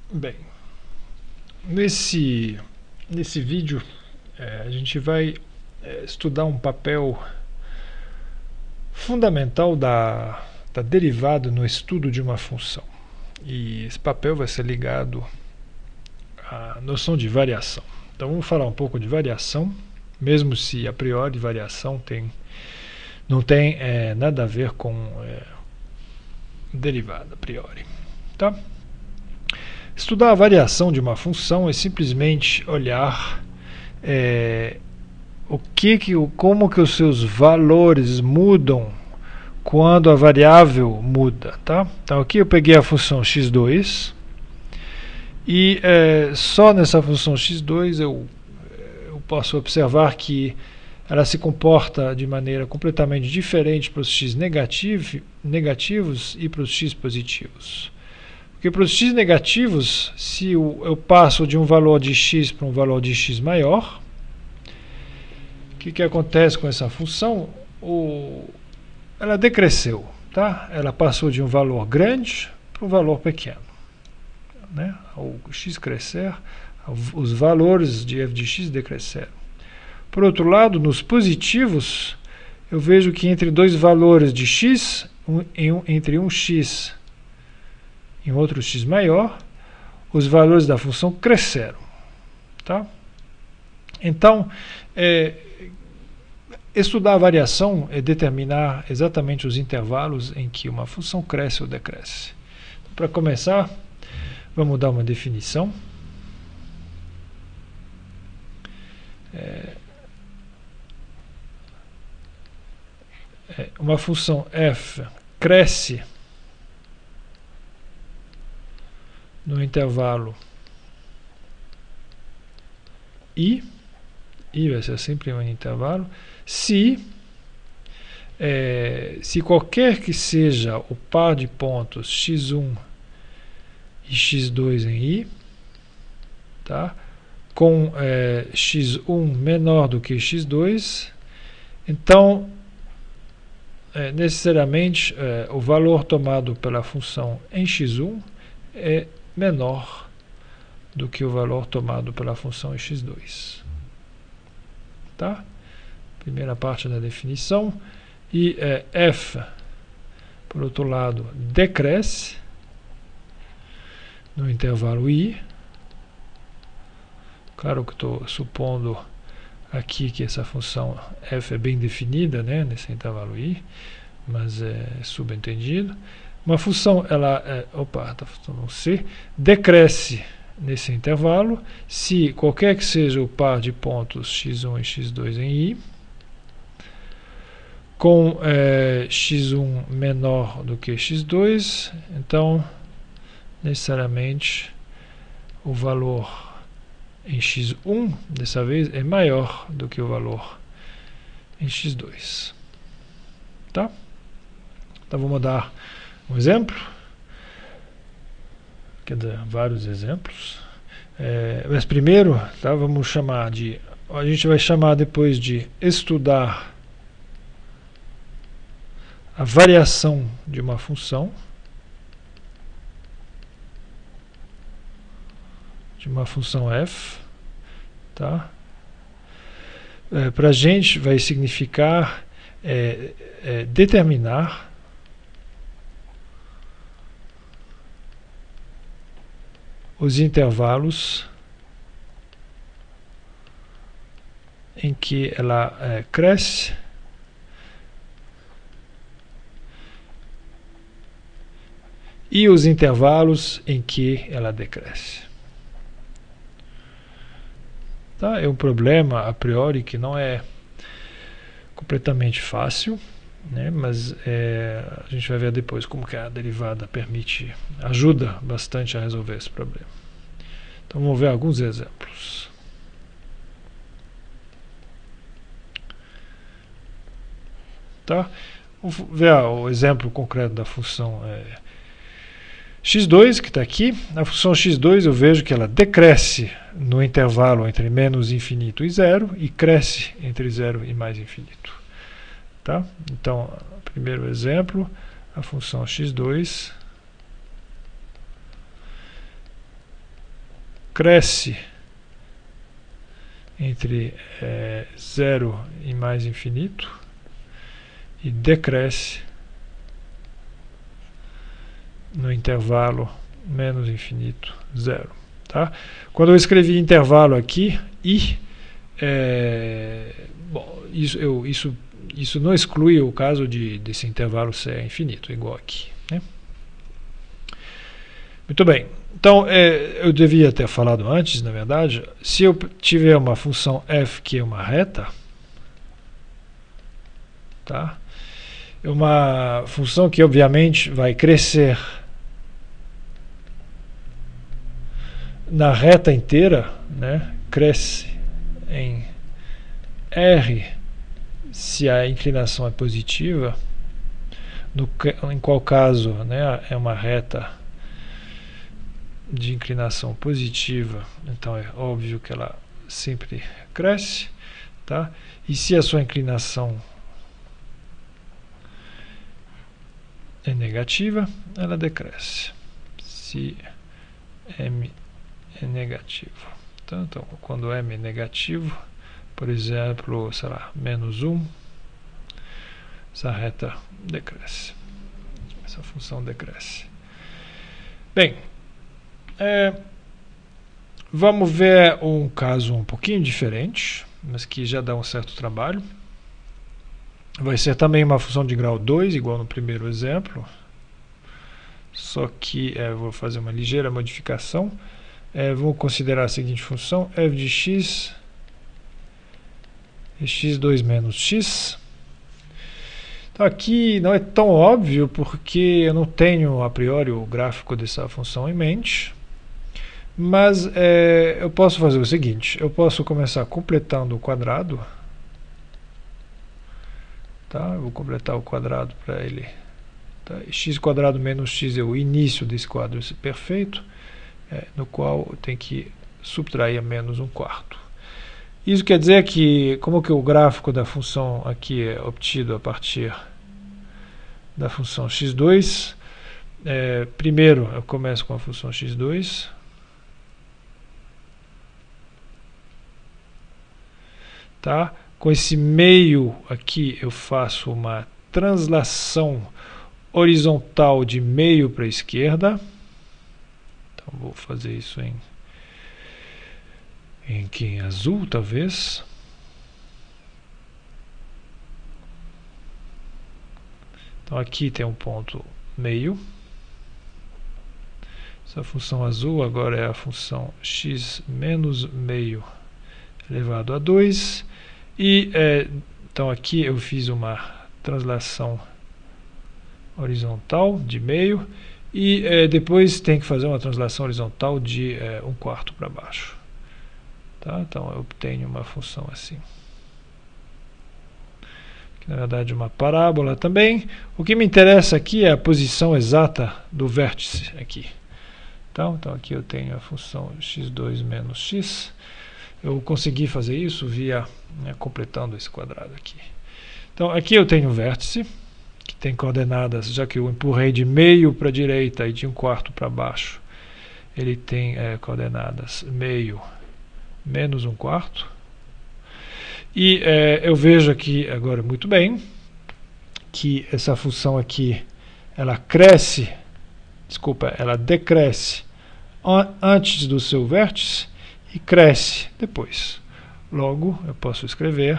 Bem, nesse vídeo a gente vai estudar um papel fundamental da derivada no estudo de uma função. E esse papel vai ser ligado à noção de variação. Então vamos falar um pouco de variação, mesmo se a priori variação não tem nada a ver com derivada a priori. Tá? Estudar a variação de uma função é simplesmente olhar como que os seus valores mudam quando a variável muda. Tá? Então aqui eu peguei a função x2 e só nessa função x2 eu posso observar que ela se comporta de maneira completamente diferente para os x negativos e para os x positivos. Porque para os x negativos, se eu passo de um valor de x para um valor de x maior, o que acontece com essa função? Ela decresceu, tá? Ela passou de um valor grande para um valor pequeno. Né? O x crescer, os valores de f de x decresceram. Por outro lado, nos positivos, eu vejo que entre dois valores de x, entre um x e um outro x maior, os valores da função cresceram. Tá? Então, estudar a variação é determinar exatamente os intervalos em que uma função cresce ou decresce. Então, para começar, vamos dar uma definição. Uma função f cresce no intervalo i vai ser sempre um intervalo, se qualquer que seja o par de pontos x1 e x2 em i, tá? Com x1 menor do que x2, então necessariamente o valor tomado pela função em x1 é menor do que o valor tomado pela função em x2. Tá? Primeira parte da definição. E f, por outro lado, decresce no intervalo i. Claro que estou supondo aqui que essa função f é bem definida, né, nesse intervalo i, mas é subentendido. Uma função, está faltando um c, decresce nesse intervalo se qualquer que seja o par de pontos x1 e x2 em i, com x1 menor do que x2, então necessariamente o valor em x1 dessa vez é maior do que o valor em x2. Tá? Então vamos dar um exemplo. Quer dizer, vários exemplos. Mas primeiro, tá, vamos chamar de... A gente vai chamar depois de estudar a variação de uma função. De uma função f. Tá? Para a gente vai significar determinar os intervalos em que ela cresce e os intervalos em que ela decresce. Tá? É um problema a priori que não é completamente fácil, né? Mas a gente vai ver depois como que a derivada ajuda bastante a resolver esse problema. Então vamos ver alguns exemplos. Tá? Vamos ver o exemplo concreto da função x2, que está aqui. A função x2 eu vejo que ela decresce no intervalo entre menos infinito e zero e cresce entre zero e mais infinito. Tá? Então, primeiro exemplo, a função x2 cresce entre 0 e mais infinito e decresce no intervalo menos infinito, 0. Tá? Quando eu escrevi intervalo aqui, i, bom, isso não exclui o caso desse intervalo ser infinito, igual aqui, né? Muito bem. Então, eu devia ter falado antes, na verdade, se eu tiver uma função f que é uma reta, tá? É uma função que, obviamente, vai crescer na reta inteira, né? Cresce em R se a inclinação é positiva, em qual caso, né, é uma reta de inclinação positiva, então é óbvio que ela sempre cresce, tá? E se a sua inclinação é negativa, ela decresce. Se m é negativo. Então, quando m é negativo, por exemplo, sei lá, menos 1, essa reta decresce. Essa função decresce. Bem, vamos ver um caso um pouquinho diferente, mas que já dá um certo trabalho. Vai ser também uma função de grau 2, igual no primeiro exemplo, só que eu vou fazer uma ligeira modificação. Vou considerar a seguinte função, f de x é x2 menos x. Então aqui não é tão óbvio, porque eu não tenho a priori o gráfico dessa função em mente, mas eu posso fazer o seguinte, eu posso começar completando o quadrado, tá? Eu vou completar o quadrado para ele, tá? X² menos x é o início desse quadro perfeito, no qual eu tenho que subtrair a menos 1/4. Isso quer dizer que, como que o gráfico da função aqui é obtido a partir da função x2, primeiro eu começo com a função x2, tá? Com esse meio aqui eu faço uma translação horizontal de meio para a esquerda. Então vou fazer isso em azul, talvez. Então aqui tem um ponto meio. Essa função azul agora é a função x menos meio elevado a 2. E então aqui eu fiz uma translação horizontal de meio. E depois tem que fazer uma translação horizontal de 1/4 para baixo. Tá? Então eu obtenho uma função assim. Que, na verdade, é uma parábola também. O que me interessa aqui é a posição exata do vértice aqui. Então aqui eu tenho a função x2 menos x. Eu consegui fazer isso via completando esse quadrado aqui. Então aqui eu tenho um vértice que tem coordenadas, já que eu empurrei de meio para a direita e de 1/4 para baixo, ele tem coordenadas meio menos 1/4. E eu vejo aqui agora muito bem que essa função aqui ela cresce, desculpa, ela decresce antes do seu vértice e cresce depois. Logo, eu posso escrever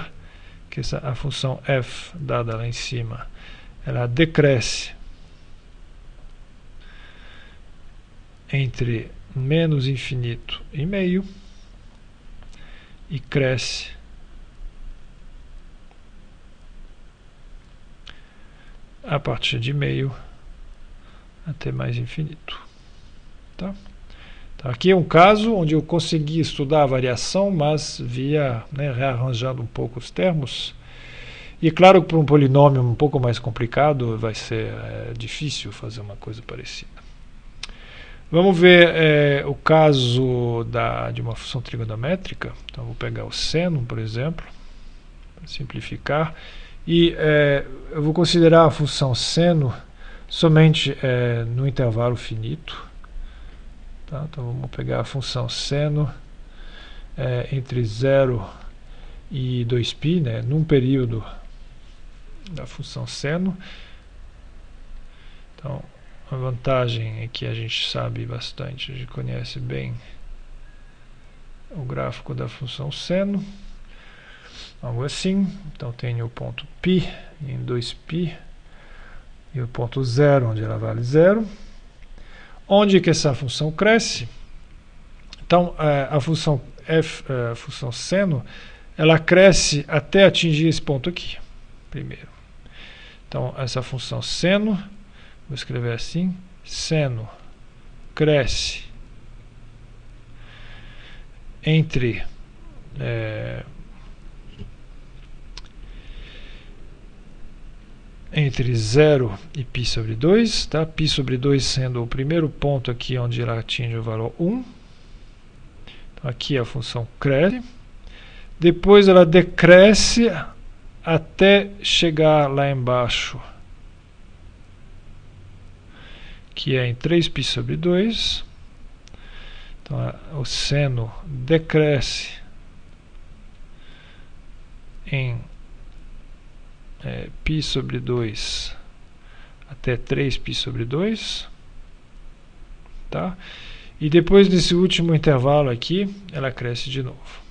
que a função f dada lá em cima, ela decresce entre menos infinito e meio e cresce a partir de meio até mais infinito. Tá? Então, aqui é um caso onde eu consegui estudar a variação, mas via rearranjando um pouco os termos. E claro que para um polinômio um pouco mais complicado vai ser difícil fazer uma coisa parecida. Vamos ver o caso de uma função trigonométrica. Então vou pegar o seno, por exemplo, para simplificar. E eu vou considerar a função seno somente no intervalo finito. Tá? Então vamos pegar a função seno entre 0 e 2π, né, num período da função seno. Então a vantagem é que a gente sabe bastante, a gente conhece bem o gráfico da função seno, algo assim. Então tenho o ponto π em 2π e o ponto 0, onde ela vale 0. Onde que essa função cresce? Então a função a função seno, ela cresce até atingir esse ponto aqui, primeiro. Então essa função seno, vou escrever assim, seno cresce entre entre 0 e π sobre 2, tá? Π sobre 2 sendo o primeiro ponto aqui onde ela atinge o valor 1. Então aqui a função cresce, depois ela decresce até chegar lá embaixo, que é em 3π sobre 2. Então o seno decresce em π sobre 2 até 3π sobre 2, tá? E depois desse último intervalo aqui, ela cresce de novo.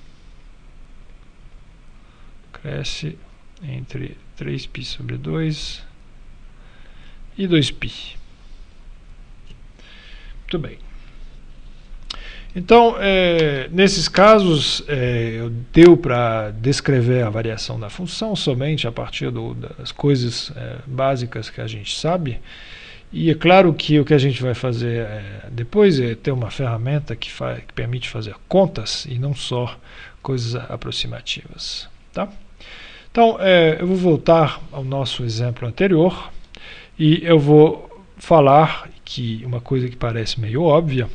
Cresce entre 3π sobre 2 e 2π. Muito bem. Então, nesses casos, deu para descrever a variação da função somente a partir das coisas básicas que a gente sabe. E é claro que o que a gente vai fazer depois é ter uma ferramenta que permite fazer contas e não só coisas aproximativas. Tá? Então, eu vou voltar ao nosso exemplo anterior e eu vou falar que uma coisa que parece meio óbvia,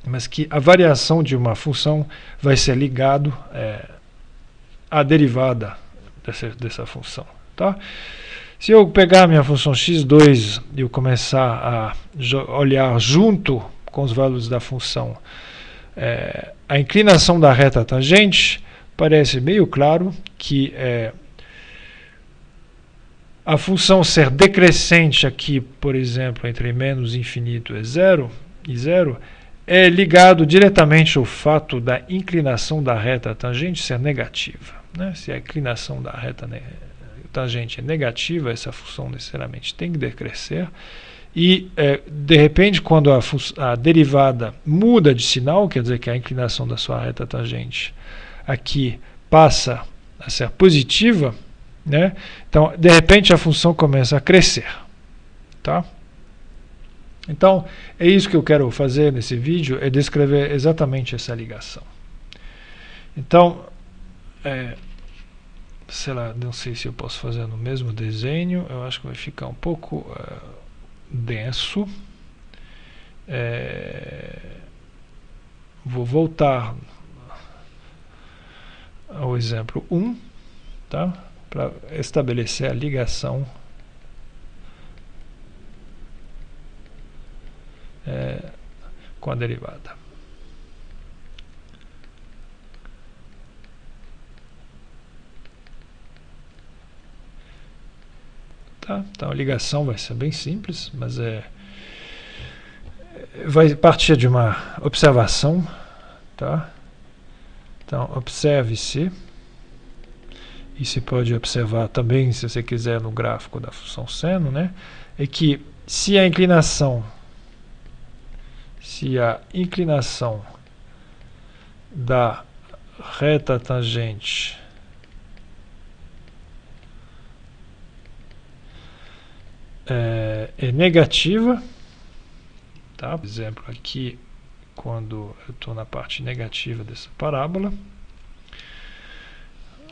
mas que a variação de uma função vai ser ligado à derivada dessa função. Tá? Se eu pegar a minha função x2 e eu começar a olhar junto com os valores da função a inclinação da reta tangente, parece meio claro que a função ser decrescente aqui, por exemplo, entre menos infinito e 0, é ligado diretamente ao fato da inclinação da reta tangente ser negativa. Né? Se a inclinação da reta tangente é negativa, essa função necessariamente tem que decrescer. E, de repente, quando a derivada muda de sinal, quer dizer que a inclinação da sua reta tangente aqui passa a ser positiva, né? Então, de repente, a função começa a crescer. Tá? Então, é isso que eu quero fazer nesse vídeo, é descrever exatamente essa ligação. Então, sei lá, não sei se eu posso fazer no mesmo desenho, eu acho que vai ficar um pouco denso. Vou voltar ao exemplo 1, tá? Para estabelecer a ligação com a derivada. Tá? Então a ligação vai ser bem simples, mas vai partir de uma observação. Tá? Então observe-se, e se pode observar também, se você quiser, no gráfico da função seno, né? É que se a inclinação da reta tangente é negativa, tá? Por exemplo, aqui, quando eu estou na parte negativa dessa parábola,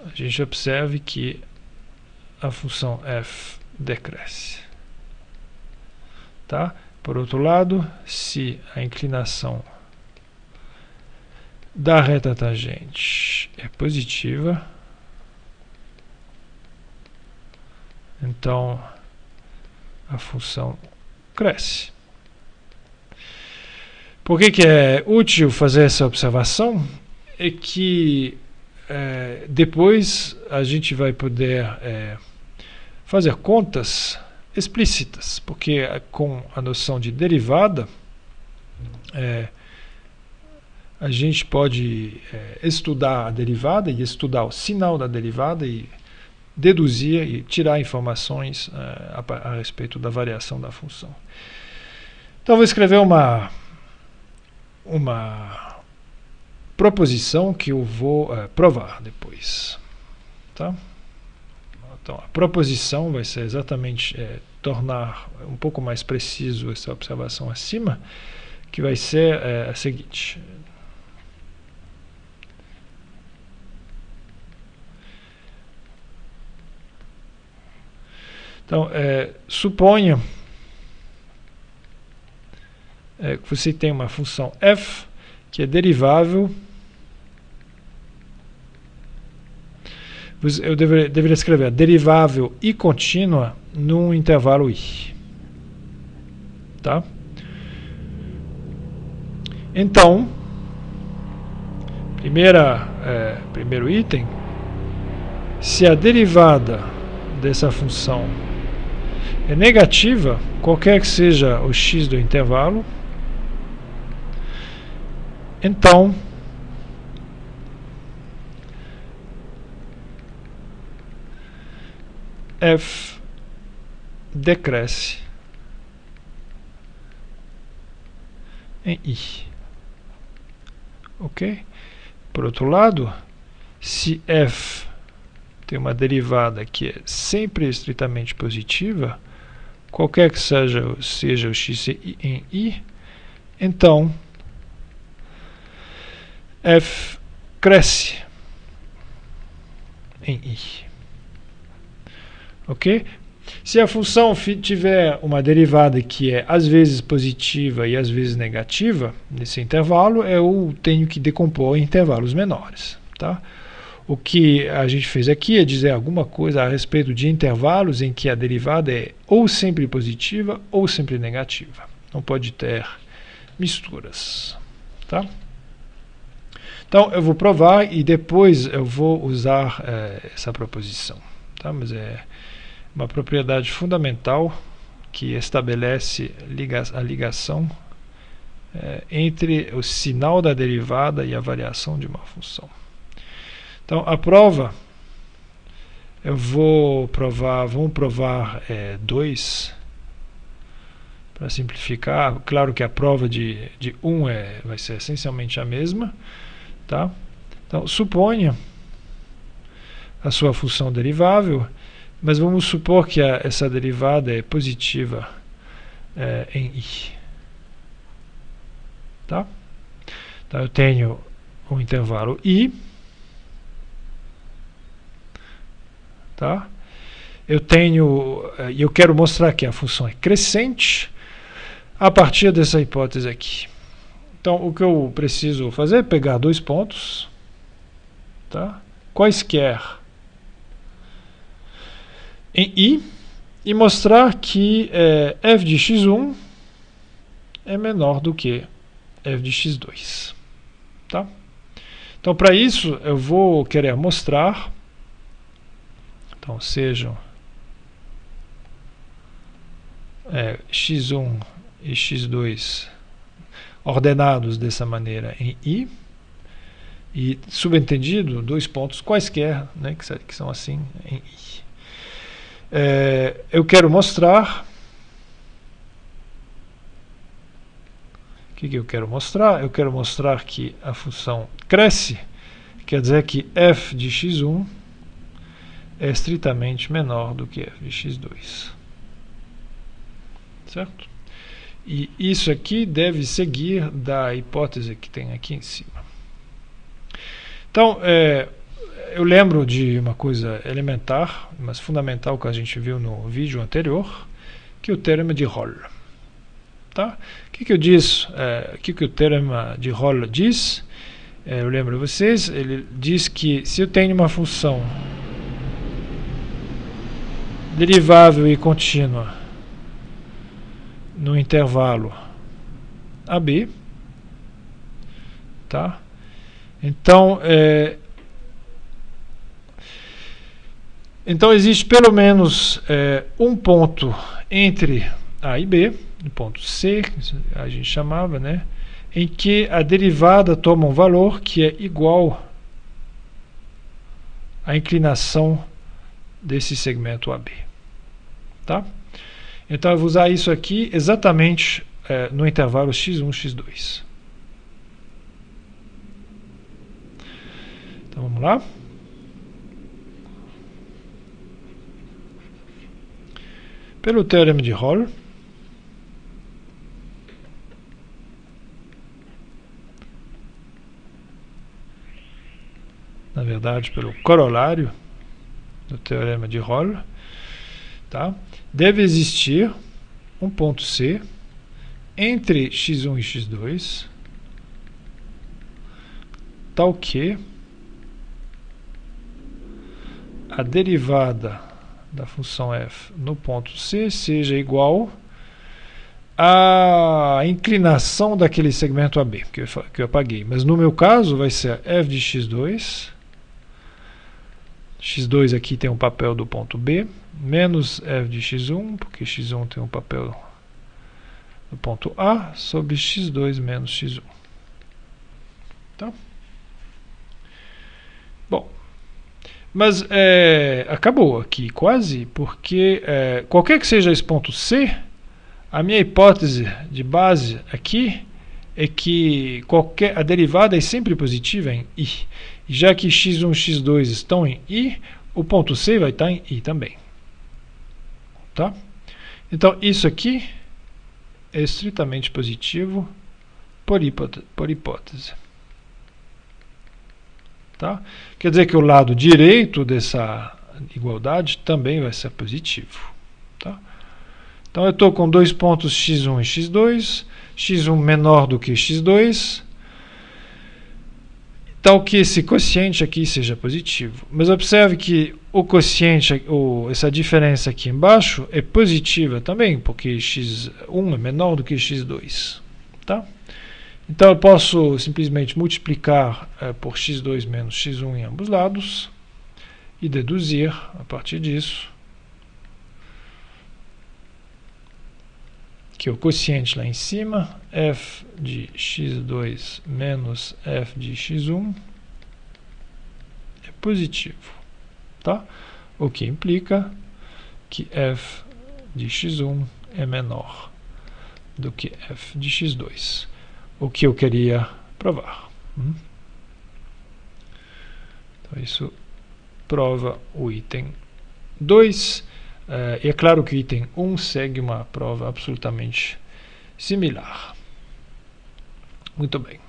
a gente observe que a função f decresce. Tá? Por outro lado, se a inclinação da reta tangente é positiva, então a função cresce. Por que é útil fazer essa observação? É que depois a gente vai poder fazer contas explícitas, porque com a noção de derivada a gente pode estudar a derivada e estudar o sinal da derivada e deduzir e tirar informações a respeito da variação da função. Então vou escrever uma proposição que eu vou provar depois. Tá? Então a proposição vai ser exatamente tornar um pouco mais preciso essa observação acima, que vai ser a seguinte. Então, suponha que você tem uma função f que é derivável. Eu deveria escrever derivável i contínua num intervalo i. Tá? Então, primeiro item, se a derivada dessa função é negativa, qualquer que seja o x do intervalo, então f decresce em i. Ok? Por outro lado, se f tem uma derivada que é sempre estritamente positiva, qualquer que seja o x em i, então f cresce em i. Ok? Se a função tiver uma derivada que é às vezes positiva e às vezes negativa, nesse intervalo, eu tenho que decompor em intervalos menores. Tá? O que a gente fez aqui é dizer alguma coisa a respeito de intervalos em que a derivada é ou sempre positiva ou sempre negativa. Não pode ter misturas. Tá? Então eu vou provar e depois eu vou usar essa proposição. Tá? Mas é uma propriedade fundamental que estabelece a ligação entre o sinal da derivada e a variação de uma função. Então, a prova, vamos provar 2, para simplificar. Claro que a prova de 1 vai ser essencialmente a mesma. Tá? Então, suponha a sua função derivável, mas vamos supor que essa derivada é positiva em i. Tá? Então, eu tenho um intervalo i. Tá? Eu quero mostrar que a função é crescente a partir dessa hipótese aqui. Então, o que eu preciso fazer é pegar 2 pontos, tá? Quaisquer em i, e mostrar que f de x1 é menor do que f de x2. Tá? Então, para isso, eu vou querer mostrar. Então, sejam x1 e x2 ordenados dessa maneira em i, e subentendido 2 pontos quaisquer, né, que são assim em i. Eu quero mostrar. O que eu quero mostrar? Eu quero mostrar que a função cresce, quer dizer que f de x1 é estritamente menor do que f de x2. Certo? E isso aqui deve seguir da hipótese que tem aqui em cima. Então, eu lembro de uma coisa elementar, mas fundamental, que a gente viu no vídeo anterior, que é o teorema de Rolle. Tá? O que eu disse? O que o teorema de Rolle diz? Eu lembro a vocês, ele diz que se eu tenho uma função derivável e contínua no intervalo AB, Tá? Então, existe pelo menos um ponto entre A e B, o ponto C, a gente chamava, né, em que a derivada toma um valor que é igual à inclinação desse segmento AB. Tá? Então eu vou usar isso aqui exatamente no intervalo x1, x2. Então vamos lá. Pelo teorema de Rolle, na verdade pelo corolário do teorema de Rolle, tá? Deve existir um ponto C entre x1 e x2, tal que a derivada da função f no ponto C seja igual à inclinação daquele segmento AB que eu apaguei. Mas no meu caso vai ser f de x2. x2 aqui tem um papel do ponto B, menos f de x1, porque x1 tem um papel do ponto A, sobre x2 menos x1. Tá? Bom, mas acabou aqui quase, porque qualquer que seja esse ponto C, a minha hipótese de base aqui é que a derivada é sempre positiva em I. E já que x1 e x2 estão em I, o ponto C vai estar em I também. Tá? Então isso aqui é estritamente positivo por hipótese. Tá? Quer dizer que o lado direito dessa igualdade também vai ser positivo. Tá? Então eu estou com dois pontos x1 e x2, x1 menor do que x2, tal que esse quociente aqui seja positivo. Mas observe que o quociente, essa diferença aqui embaixo, é positiva também, porque x1 é menor do que x2. Tá? Então eu posso simplesmente multiplicar por x2 menos x1 em ambos lados e deduzir a partir disso que o quociente lá em cima, f de x2 menos f de x1, é positivo. Tá? O que implica que f de x1 é menor do que f de x2. O que eu queria provar. Então isso prova o item 2. E é claro que o item 1 segue uma prova absolutamente similar. Muito bem.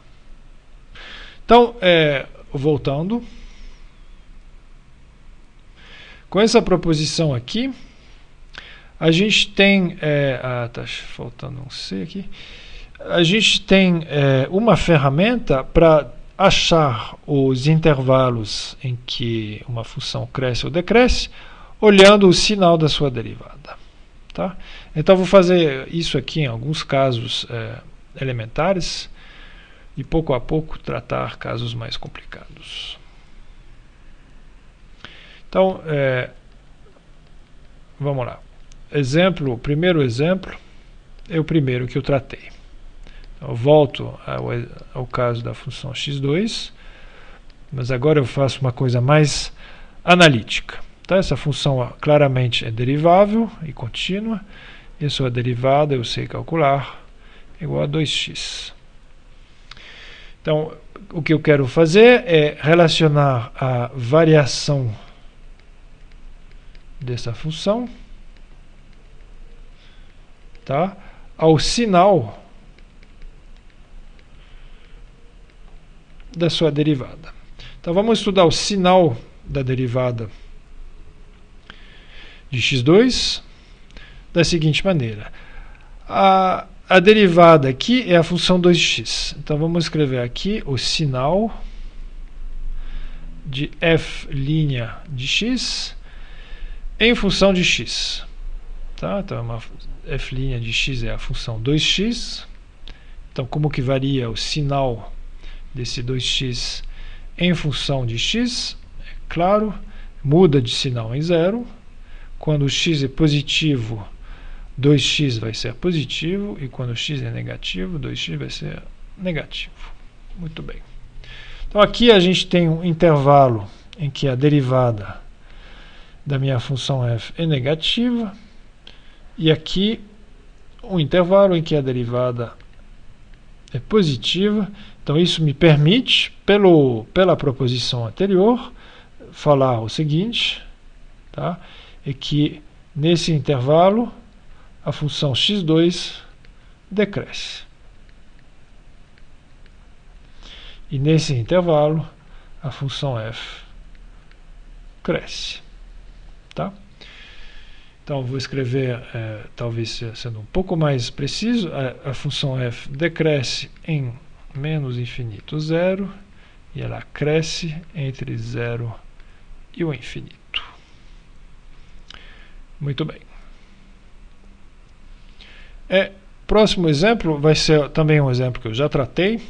Então, voltando. Com essa proposição aqui, a gente tem... está faltando um C aqui. A gente tem uma ferramenta para achar os intervalos em que uma função cresce ou decresce, olhando o sinal da sua derivada. Tá? Então vou fazer isso aqui em alguns casos elementares e pouco a pouco tratar casos mais complicados. Então, vamos lá. Primeiro exemplo é o primeiro que eu tratei. Então, eu volto ao caso da função x2, mas agora eu faço uma coisa mais analítica. Tá? Essa função claramente é derivável e contínua, e a sua derivada eu sei calcular, igual a 2x. Então, o que eu quero fazer é relacionar a variação dessa função, tá, ao sinal da sua derivada. Então vamos estudar o sinal da derivada de x2 da seguinte maneira. A derivada aqui é a função 2x. Então vamos escrever aqui o sinal de f' de x em função de x. Tá? Então f' de x é a função 2x. Então como que varia o sinal desse 2x em função de x, é claro, muda de sinal em zero. Quando x é positivo, 2x vai ser positivo, e quando x é negativo, 2x vai ser negativo. Muito bem. Então aqui a gente tem um intervalo em que a derivada da minha função f é negativa, e aqui um intervalo em que a derivada é positiva. Então isso me permite, pela proposição anterior, falar o seguinte, tá? É que nesse intervalo a função x2 decresce. E nesse intervalo a função f cresce. Tá? Então vou escrever, talvez sendo um pouco mais preciso, a função f decresce em menos infinito 0, e ela cresce entre 0 e o infinito. Muito bem. Próximo exemplo vai ser também um exemplo que eu já tratei,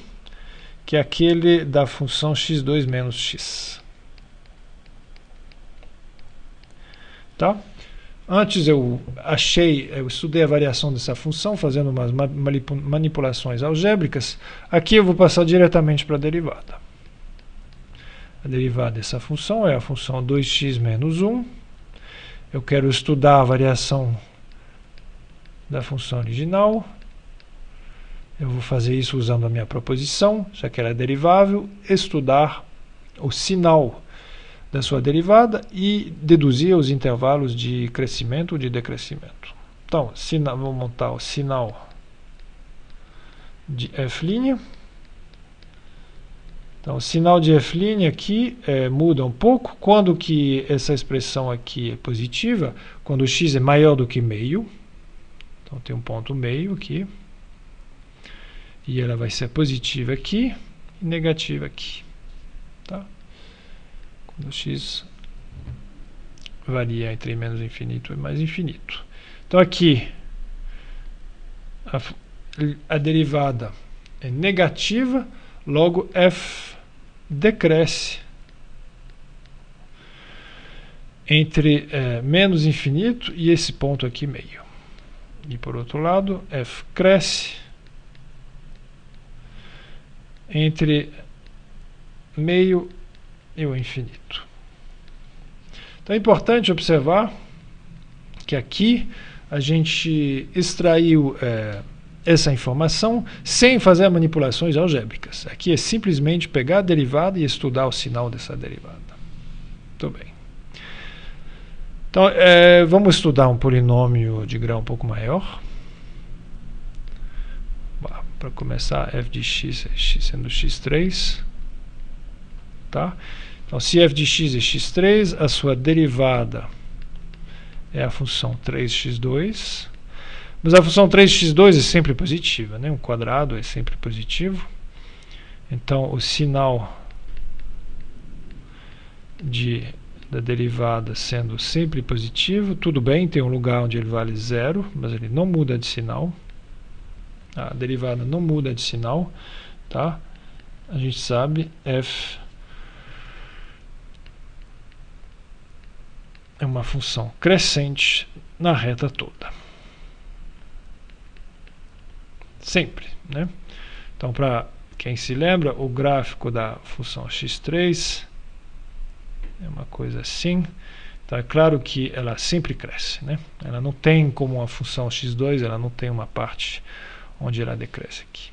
que é aquele da função x2 menos x. Tá? Antes eu estudei a variação dessa função, fazendo umas manipulações algébricas. Aqui eu vou passar diretamente para a derivada. A derivada dessa função é a função 2x menos 1. Eu quero estudar a variação da função original. Eu vou fazer isso usando a minha proposição, já que ela é derivável, estudar o sinal da sua derivada e deduzir os intervalos de crescimento ou de decrescimento. Então, vou montar o sinal de f'. Então, o sinal de f' aqui muda um pouco. Quando que essa expressão aqui é positiva? Quando o x é maior do que meio. Então, tem um ponto meio aqui. E ela vai ser positiva aqui e negativa aqui. Tá? Quando x varia entre menos infinito e mais infinito. Então aqui a derivada é negativa, logo f decresce entre menos infinito e esse ponto aqui meio. E por outro lado, f cresce entre meio e o infinito. Então é importante observar que aqui a gente extraiu essa informação sem fazer manipulações algébricas. Aqui é simplesmente pegar a derivada e estudar o sinal dessa derivada. Muito bem. Então vamos estudar um polinômio de grau um pouco maior. Para começar, f de x sendo x3. Tá? Então, se f de x é x3, a sua derivada é a função 3x2. Mas a função 3x2 é sempre positiva, né? Um quadrado é sempre positivo. Então, o sinal da derivada sendo sempre positivo, tudo bem, tem um lugar onde ele vale 0, mas ele não muda de sinal. A derivada não muda de sinal, tá? A gente sabe, f é uma função crescente na reta toda. Sempre, né? Então, para quem se lembra, o gráfico da função x3 é uma coisa assim. Então, é claro que ela sempre cresce, né? Ela não tem, como a função x2, ela não tem uma parte onde ela decresce aqui.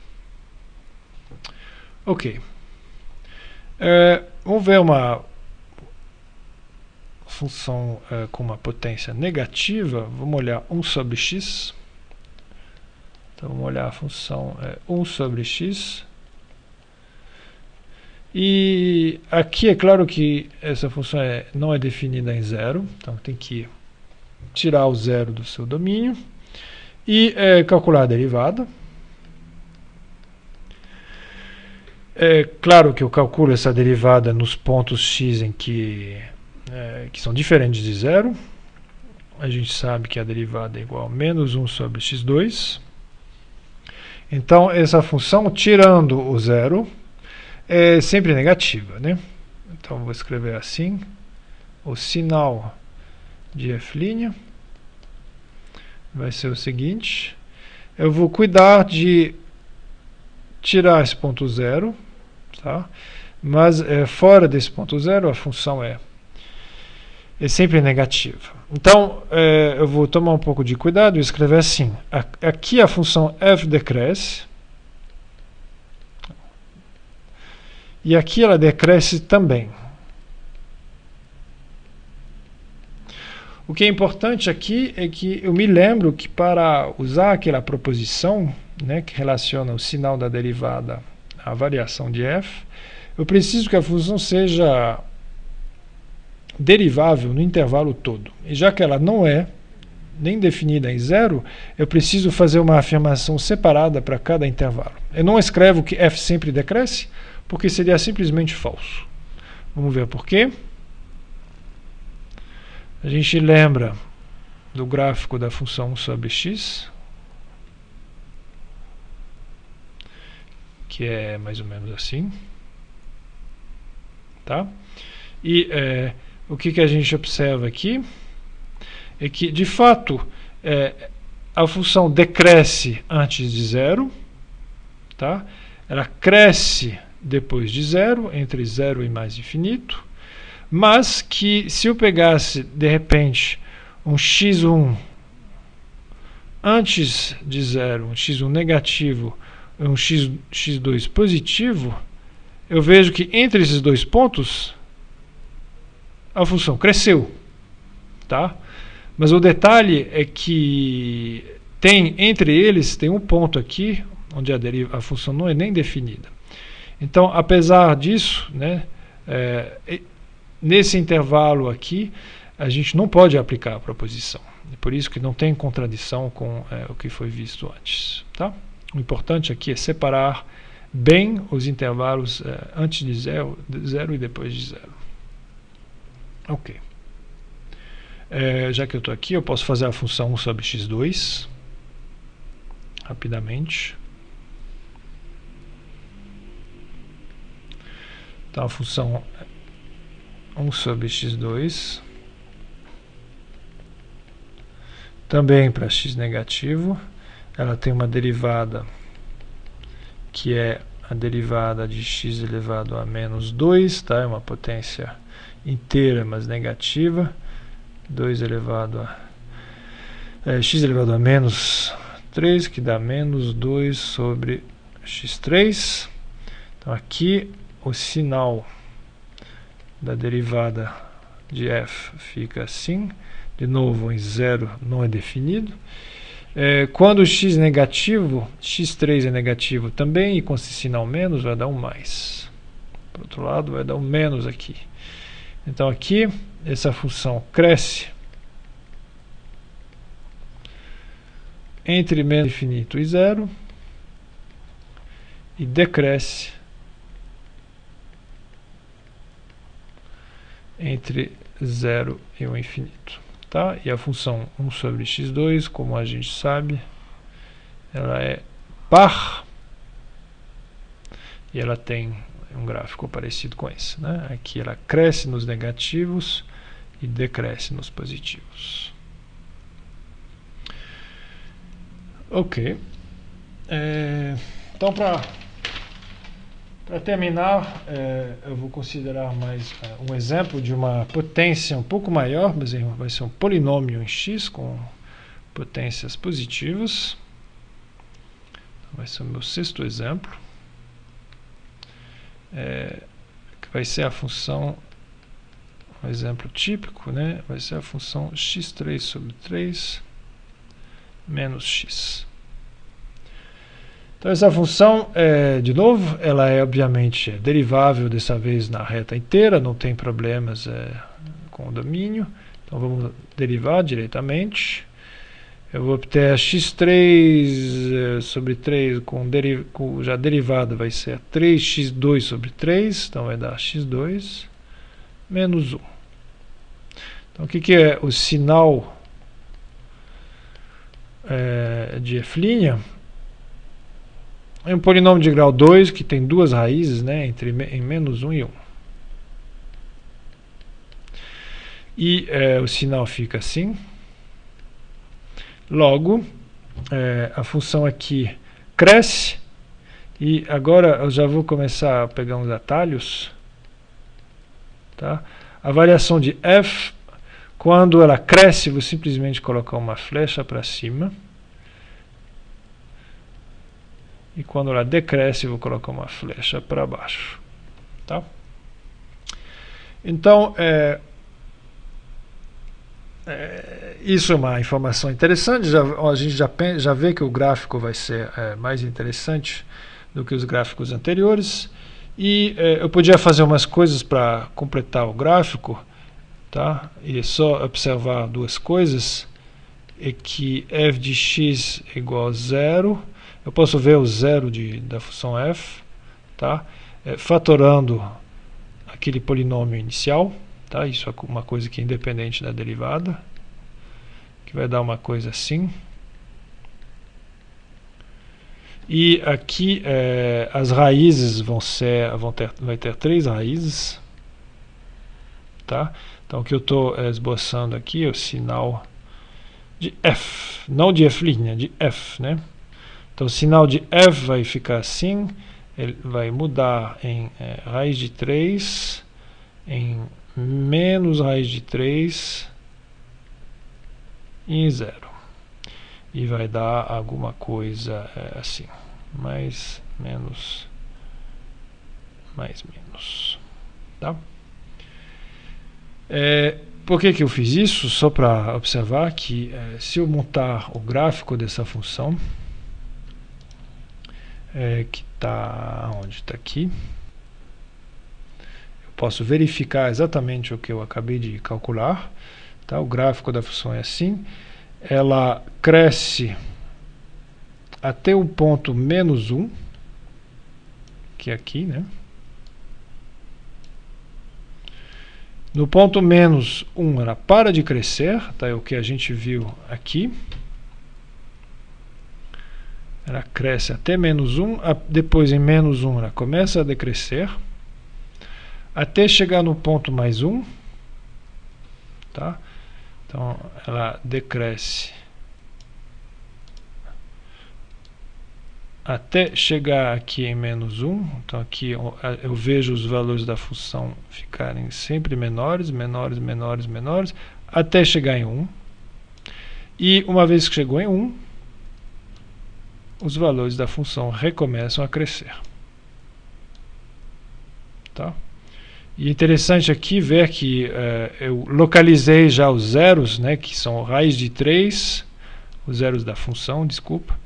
Ok. Vamos ver uma função com uma potência negativa. Vamos olhar 1 sobre x. Então, vamos olhar a função 1 sobre x. E aqui é claro que essa função não é definida em zero. Então, tem que tirar o zero do seu domínio. E calcular a derivada. É claro que eu calculo essa derivada nos pontos x em que são diferentes de zero. A gente sabe que a derivada é igual a menos 1 sobre x2. Então, essa função, tirando o zero, é sempre negativa, né? Então vou escrever assim, o sinal de f' vai ser o seguinte, eu vou cuidar de tirar esse ponto zero, tá? Mas fora desse ponto zero a função é sempre negativa. Então eu vou tomar um pouco de cuidado e escrever assim, aqui a função f decresce, e aqui ela decresce também. O que é importante aqui é que eu me lembro que para usar aquela proposição, né, que relaciona o sinal da derivada à variação de f, eu preciso que a função seja derivável no intervalo todo. E já que ela não é nem definida em zero, eu preciso fazer uma afirmação separada para cada intervalo. Eu não escrevo que f sempre decresce, porque seria simplesmente falso. Vamos ver por quê. A gente lembra do gráfico da função 1 sobre x, que é mais ou menos assim, tá? E o que a gente observa aqui é que, de fato, a função decresce antes de zero, tá? Ela cresce depois de zero, entre zero e mais infinito, mas que se eu pegasse, de repente, um x1 antes de zero, um x1 negativo e um x2 positivo, eu vejo que entre esses dois pontos a função cresceu, tá? Mas o detalhe é que entre eles tem um ponto aqui onde a função não é nem definida. Então, apesar disso, né, nesse intervalo aqui, a gente não pode aplicar a proposição. É por isso que não tem contradição com o que foi visto antes. Tá? O importante aqui é separar bem os intervalos antes de zero e depois de zero. Ok. Já que eu estou aqui, eu posso fazer a função 1 sobre x2 rapidamente. Então, a função 1 sobre x2 também para x negativo, ela tem uma derivada que é a derivada de x elevado a menos 2, tá? É uma potência inteira, mas negativa, 2 elevado a x elevado a menos 3, que dá menos 2 sobre x3. Então aqui o sinal da derivada de f fica assim, de novo em zero não é definido. Quando x negativo, x3 é negativo também, e com esse sinal menos vai dar um mais. Por outro lado, vai dar um menos aqui. Então aqui, essa função cresce entre menos infinito e zero, e decresce entre 0 e o infinito. Tá? E a função 1 sobre x2, como a gente sabe, ela é par, e ela tem um gráfico parecido com esse. Né? Aqui ela cresce nos negativos e decresce nos positivos. Ok. Então, para terminar, eu vou considerar mais um exemplo de uma potência um pouco maior, mas vai ser um polinômio em x com potências positivas. Vai ser o meu sexto exemplo, que vai ser a função, um exemplo típico, né? Vai ser a função x3 sobre 3 menos x. Então essa função, de novo, ela é obviamente derivável dessa vez na reta inteira, não tem problemas com o domínio. Então vamos derivar diretamente. Eu vou obter x3 sobre 3 com já derivada, vai ser 3x2 sobre 3, então vai dar x2 menos 1. Então o que é o sinal de f'? É um polinômio de grau 2 que tem duas raízes, né, em menos 1 e 1. E o sinal fica assim. Logo, a função aqui cresce. E agora eu já vou começar a pegar uns atalhos. Tá? A variação de f, quando ela cresce, vou simplesmente colocar uma flecha para cima. E quando ela decresce, vou colocar uma flecha para baixo. Tá? Então, isso é uma informação interessante. A gente já vê que o gráfico vai ser mais interessante do que os gráficos anteriores. E eu podia fazer umas coisas para completar o gráfico. Tá? E só observar duas coisas. É que f de x é igual a 0. Eu posso ver o zero da função f, tá? Fatorando aquele polinômio inicial, tá? Isso é uma coisa que é independente da derivada, que vai dar uma coisa assim. E aqui as raízes vai ter 3 raízes, tá? Então o que eu estou esboçando aqui é o sinal de f, não de f', de f, né? Então o sinal de f vai ficar assim, ele vai mudar em raiz de 3, em menos raiz de 3 e em 0. E vai dar alguma coisa assim, mais, menos, mais, menos. Tá? Por que eu fiz isso? Só para observar que se eu montar o gráfico dessa função, que está onde está aqui, eu posso verificar exatamente o que eu acabei de calcular. Tá? O gráfico da função é assim, ela cresce até o ponto menos 1, que é aqui, né? No ponto menos 1 ela para de crescer, tá? É o que a gente viu aqui. Ela cresce até menos 1, depois em menos 1 ela começa a decrescer, até chegar no ponto mais 1. Tá? Então ela decresce até chegar aqui em menos 1. Então aqui eu vejo os valores da função ficarem sempre menores, menores, menores, menores, até chegar em 1. E uma vez que chegou em 1, os valores da função recomeçam a crescer. Tá? E é interessante aqui ver que eu localizei já os zeros, né, que são raiz de 3, os zeros da função, desculpa,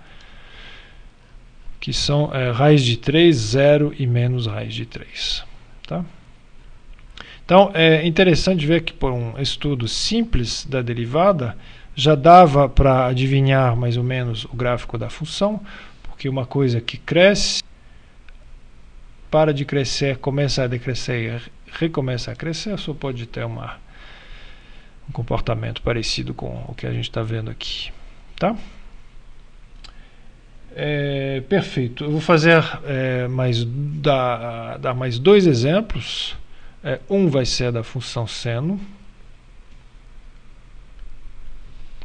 que são raiz de 3, 0 e menos raiz de 3. Tá? Então é interessante ver que por um estudo simples da derivada, já dava para adivinhar mais ou menos o gráfico da função, porque uma coisa que cresce, para de crescer, começa a decrescer e recomeça a crescer, só pode ter um comportamento parecido com o que a gente está vendo aqui. Tá? Perfeito. Eu vou fazer dar mais 2 exemplos. Um vai ser da função seno,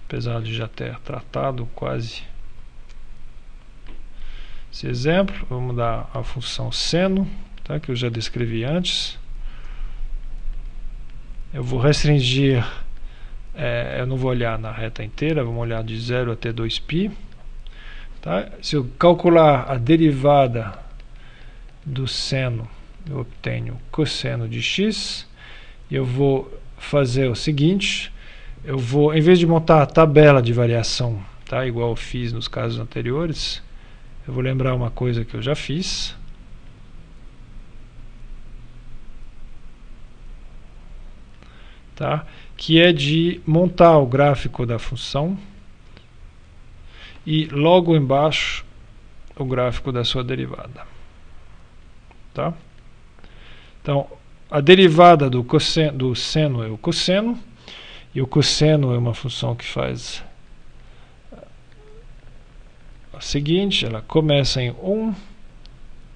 apesar de já ter tratado quase esse exemplo. Vamos dar a função seno, tá, que eu já descrevi antes. Eu vou restringir, eu não vou olhar na reta inteira, vamos olhar de 0 até 2π. Tá? Se eu calcular a derivada do seno, eu obtenho cosseno de x. E eu vou fazer o seguinte: eu vou, em vez de montar a tabela de variação, tá, igual eu fiz nos casos anteriores, eu vou lembrar uma coisa que eu já fiz. Tá? Que é de montar o gráfico da função e logo embaixo o gráfico da sua derivada. Tá? Então, a derivada do seno é o cosseno, e o cosseno é uma função que faz seguinte, ela começa em 1,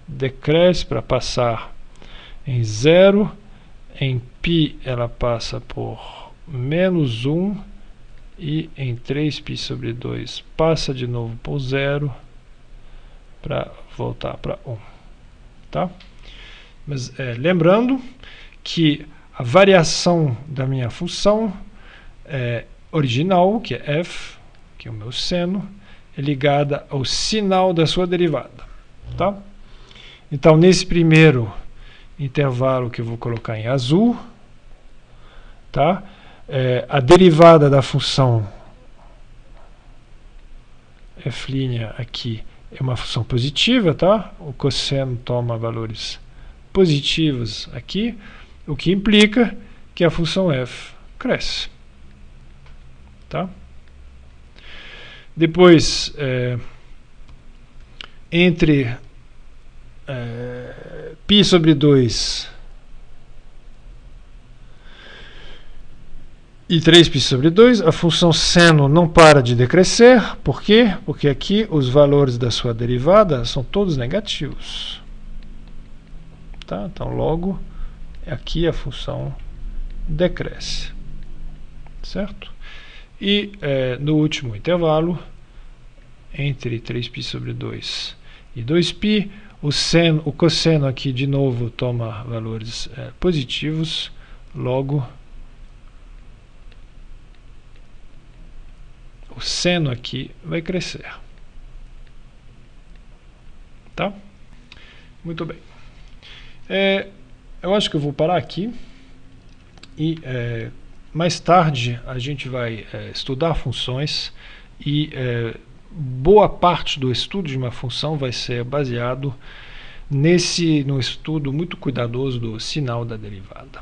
decresce para passar em 0, em π ela passa por menos 1, e em 3π sobre 2 passa de novo por 0 para voltar para 1. Tá? Mas lembrando que a variação da minha função original, que é f, que é o meu seno, é ligada ao sinal da sua derivada. Tá? Então, nesse primeiro intervalo que eu vou colocar em azul, tá? A derivada da função f' aqui é uma função positiva, tá? O cosseno toma valores positivos aqui, o que implica que a função f cresce. Tá? Depois, entre π sobre 2 e 3π sobre 2, a função seno não para de decrescer. Por quê? Porque aqui os valores da sua derivada são todos negativos. Tá? Então, logo, aqui a função decresce. Certo? E no último intervalo, entre 3π sobre 2 e 2π, o cosseno aqui de novo toma valores positivos, logo o seno aqui vai crescer. Tá? Muito bem. Eu acho que eu vou parar aqui e mais tarde a gente vai estudar funções e boa parte do estudo de uma função vai ser baseado no estudo muito cuidadoso do sinal da derivada.